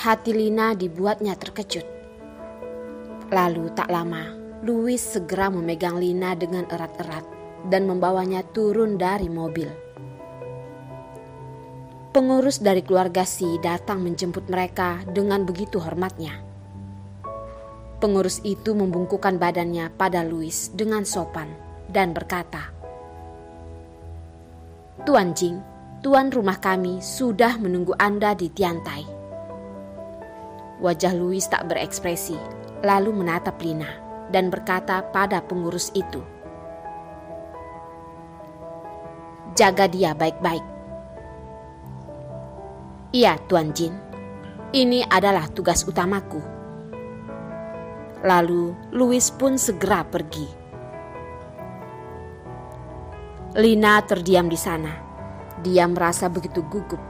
Hati Lina dibuatnya terkejut. Lalu tak lama, Louis segera memegang Lina dengan erat-erat dan membawanya turun dari mobil. Pengurus dari keluarga Si datang menjemput mereka dengan begitu hormatnya. Pengurus itu membungkukkan badannya pada Louis dengan sopan dan berkata, "Tuan Jing, tuan rumah kami sudah menunggu Anda di tiantai." Wajah Louis tak berekspresi, lalu menatap Lina dan berkata pada pengurus itu, "Jaga dia baik-baik." "Iya, Tuan Jin, ini adalah tugas utamaku." Lalu Louis pun segera pergi. Lina terdiam di sana. Dia merasa begitu gugup.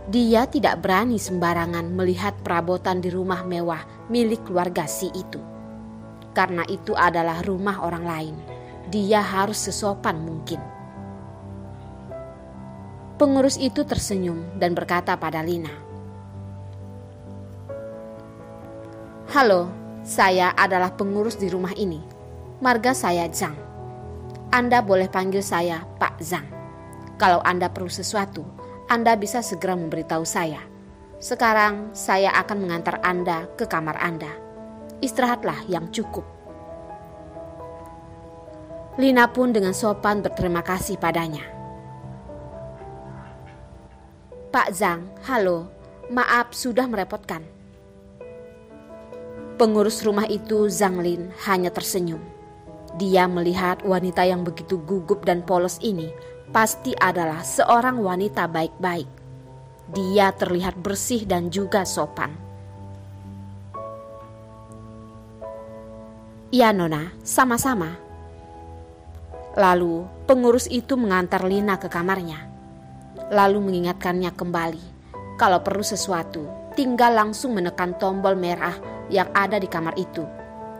Dia tidak berani sembarangan melihat perabotan di rumah mewah milik keluarga Si itu. Karena itu adalah rumah orang lain. Dia harus sesopan mungkin. Pengurus itu tersenyum dan berkata pada Lina, "Halo, saya adalah pengurus di rumah ini. Marga saya Zhang. Anda boleh panggil saya Pak Zhang. Kalau Anda perlu sesuatu, Anda bisa segera memberitahu saya. Sekarang saya akan mengantar Anda ke kamar Anda. Istirahatlah yang cukup." Lina pun dengan sopan berterima kasih padanya. "Pak Zhang, halo, maaf sudah merepotkan." Pengurus rumah itu, Zhang Lin, hanya tersenyum. Dia melihat wanita yang begitu gugup dan polos ini pasti adalah seorang wanita baik-baik. Dia terlihat bersih dan juga sopan. "Iya Nona, sama-sama." Lalu pengurus itu mengantar Lina ke kamarnya. Lalu mengingatkannya kembali, kalau perlu sesuatu, tinggal langsung menekan tombol merah yang ada di kamar itu,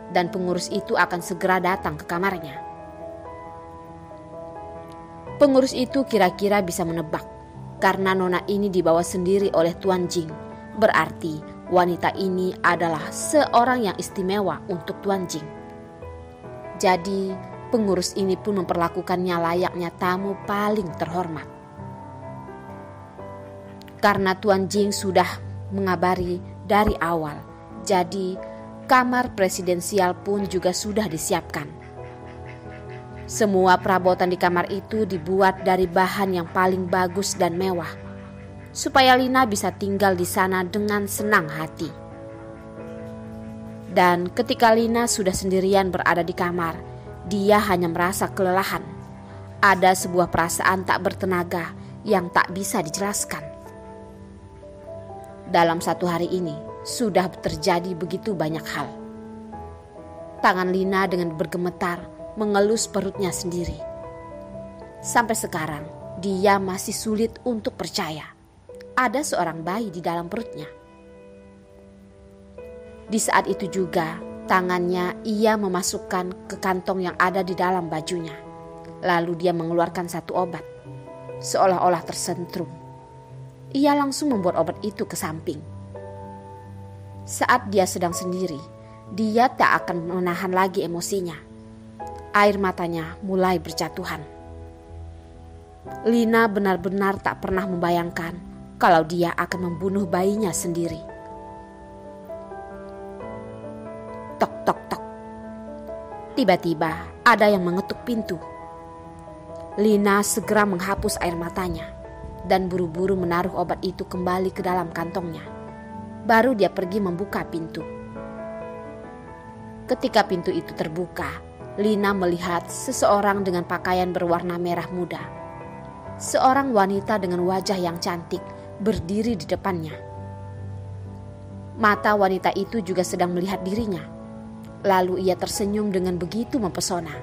dan pengurus itu akan segera datang ke kamarnya. Pengurus itu kira-kira bisa menebak, karena Nona ini dibawa sendiri oleh Tuan Jing. Berarti wanita ini adalah seorang yang istimewa untuk Tuan Jing. Jadi pengurus ini pun memperlakukannya layaknya tamu paling terhormat. Karena Tuan Jing sudah mengabari dari awal, jadi kamar presidensial pun juga sudah disiapkan. Semua perabotan di kamar itu dibuat dari bahan yang paling bagus dan mewah, supaya Lina bisa tinggal di sana dengan senang hati. Dan ketika Lina sudah sendirian berada di kamar, dia hanya merasa kelelahan. Ada sebuah perasaan tak bertenaga yang tak bisa dijelaskan. Dalam satu hari ini sudah terjadi begitu banyak hal. Tangan Lina dengan bergemetar mengelus perutnya sendiri. Sampai sekarang dia masih sulit untuk percaya ada seorang bayi di dalam perutnya. Di saat itu juga tangannya ia memasukkan ke kantong yang ada di dalam bajunya. Lalu dia mengeluarkan satu obat, seolah-olah tersentrum. Ia langsung membuat obat itu ke samping. Saat dia sedang sendiri, dia tak akan menahan lagi emosinya. Air matanya mulai berjatuhan. Lina benar-benar tak pernah membayangkan kalau dia akan membunuh bayinya sendiri. Tok tok tok. Tiba-tiba ada yang mengetuk pintu. Lina segera menghapus air matanya dan buru-buru menaruh obat itu kembali ke dalam kantongnya. Baru dia pergi membuka pintu. Ketika pintu itu terbuka, Lina melihat seseorang dengan pakaian berwarna merah muda. Seorang wanita dengan wajah yang cantik berdiri di depannya. Mata wanita itu juga sedang melihat dirinya. Lalu ia tersenyum dengan begitu mempesona.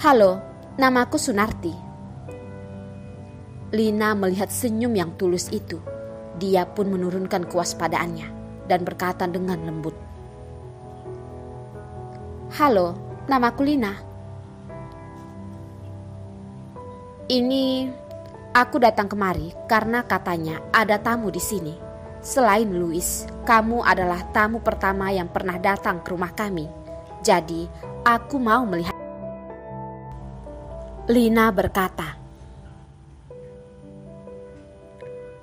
"Halo, namaku Sunarti." Lina melihat senyum yang tulus itu. Dia pun menurunkan kewaspadaannya dan berkata dengan lembut, "Halo, namaku Lina." "Ini Aku datang kemari karena katanya ada tamu di sini. Selain Louis, kamu adalah tamu pertama yang pernah datang ke rumah kami. Jadi, aku mau melihat." Lina berkata,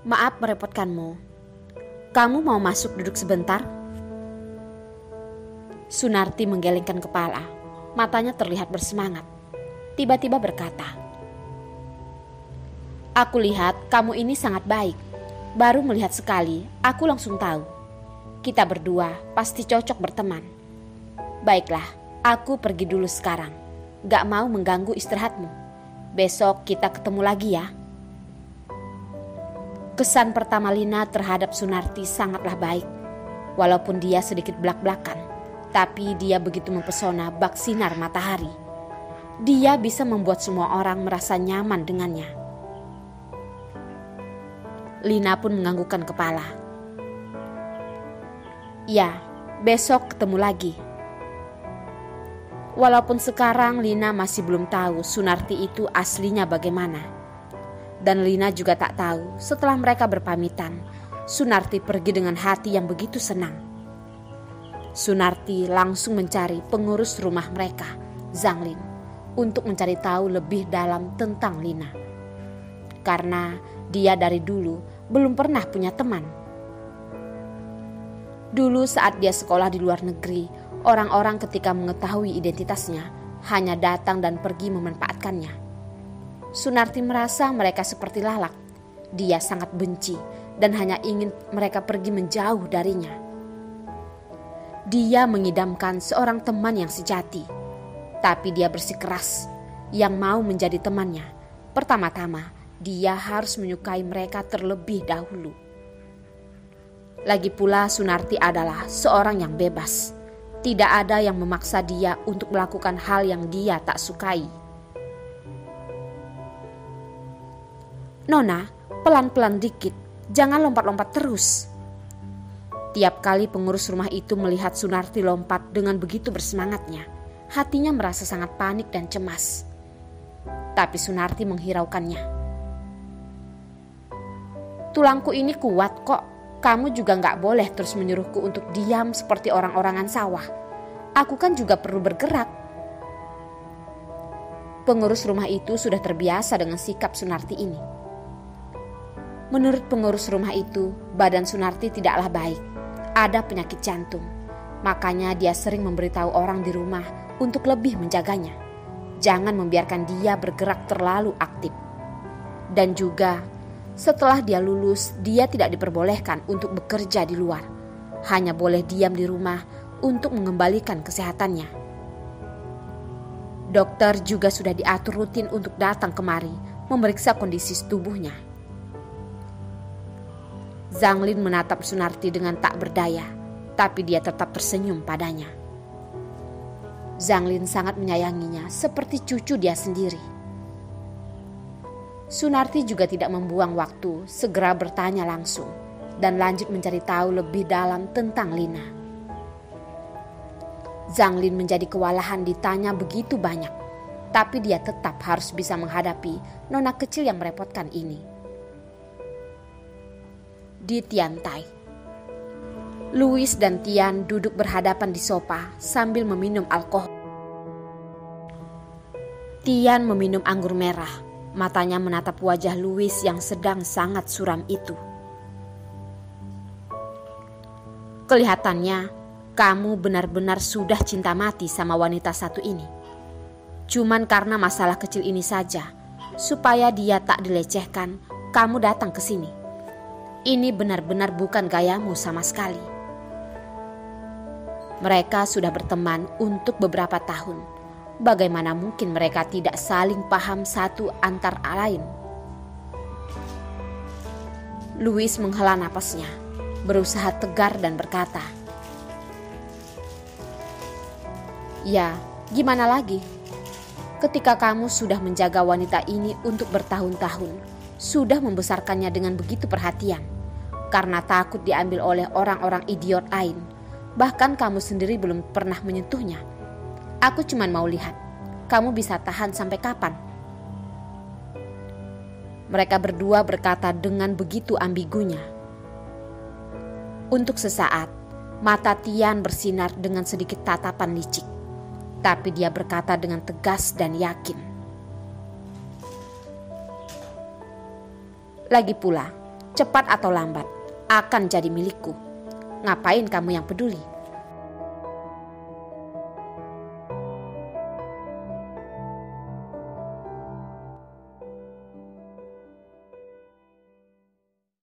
"Maaf merepotkanmu. Kamu mau masuk duduk sebentar?" Sunarti menggelengkan kepala. Matanya terlihat bersemangat. Tiba-tiba berkata, "Aku lihat kamu ini sangat baik. Baru melihat sekali, aku langsung tahu. Kita berdua pasti cocok berteman. Baiklah, aku pergi dulu sekarang. Gak mau mengganggu istirahatmu. Besok kita ketemu lagi ya." Kesan pertama Lina terhadap Sunarti sangatlah baik. Walaupun dia sedikit belak-belakan, tapi dia begitu mempesona bak sinar matahari. Dia bisa membuat semua orang merasa nyaman dengannya. Lina pun menganggukkan kepala. "Ya, besok ketemu lagi." Walaupun sekarang Lina masih belum tahu Sunarti itu aslinya bagaimana. Dan Lina juga tak tahu setelah mereka berpamitan, Sunarti pergi dengan hati yang begitu senang. Sunarti langsung mencari pengurus rumah mereka, Zhang Lin, untuk mencari tahu lebih dalam tentang Lina. Karena dia dari dulu belum pernah punya teman. Dulu saat dia sekolah di luar negeri, orang-orang ketika mengetahui identitasnya hanya datang dan pergi memanfaatkannya. Sunarti merasa mereka seperti lalat. Dia sangat benci dan hanya ingin mereka pergi menjauh darinya. Dia mengidamkan seorang teman yang sejati, tapi dia bersikeras yang mau menjadi temannya. Pertama-tama, dia harus menyukai mereka terlebih dahulu. Lagi pula Sunarti adalah seorang yang bebas. Tidak ada yang memaksa dia untuk melakukan hal yang dia tak sukai. "Nona, pelan-pelan dikit, jangan lompat-lompat terus." Tiap kali pengurus rumah itu melihat Sunarti lompat dengan begitu bersemangatnya, hatinya merasa sangat panik dan cemas. Tapi Sunarti menghiraukannya. "Tulangku ini kuat kok. Kamu juga gak boleh terus menyuruhku untuk diam seperti orang-orangan sawah. Aku kan juga perlu bergerak." Pengurus rumah itu sudah terbiasa dengan sikap Sunarti ini. Menurut pengurus rumah itu, badan Sunarti tidaklah baik. Ada penyakit jantung. Makanya dia sering memberitahu orang di rumah untuk lebih menjaganya. Jangan membiarkan dia bergerak terlalu aktif. Dan juga setelah dia lulus, dia tidak diperbolehkan untuk bekerja di luar. Hanya boleh diam di rumah untuk mengembalikan kesehatannya. Dokter juga sudah diatur rutin untuk datang kemari memeriksa kondisi tubuhnya. Zhang Lin menatap Sunarti dengan tak berdaya, tapi dia tetap tersenyum padanya. Zhang Lin sangat menyayanginya seperti cucu dia sendiri. Sunarti juga tidak membuang waktu, segera bertanya langsung dan lanjut mencari tahu lebih dalam tentang Lina. Zhang Lin menjadi kewalahan ditanya begitu banyak, tapi dia tetap harus bisa menghadapi nona kecil yang merepotkan ini. Di Tiantai, Louis dan Tian duduk berhadapan di sofa sambil meminum alkohol. Tian meminum anggur merah. Matanya menatap wajah Louis yang sedang sangat suram itu. "Kelihatannya kamu benar-benar sudah cinta mati sama wanita satu ini. Cuman karena masalah kecil ini saja, supaya dia tak dilecehkan, kamu datang ke sini. Ini benar-benar bukan gayamu sama sekali." Mereka sudah berteman untuk beberapa tahun. Bagaimana mungkin mereka tidak saling paham satu antar lain? Louis menghela napasnya, berusaha tegar dan berkata, "Ya, gimana lagi? Ketika kamu sudah menjaga wanita ini untuk bertahun-tahun, sudah membesarkannya dengan begitu perhatian, karena takut diambil oleh orang-orang idiot lain, bahkan kamu sendiri belum pernah menyentuhnya. Aku cuma mau lihat, kamu bisa tahan sampai kapan?" Mereka berdua berkata dengan begitu ambigunya. Untuk sesaat, mata Tian bersinar dengan sedikit tatapan licik. Tapi dia berkata dengan tegas dan yakin. Lagi pula, cepat atau lambat, akan jadi milikku. Ngapain kamu yang peduli?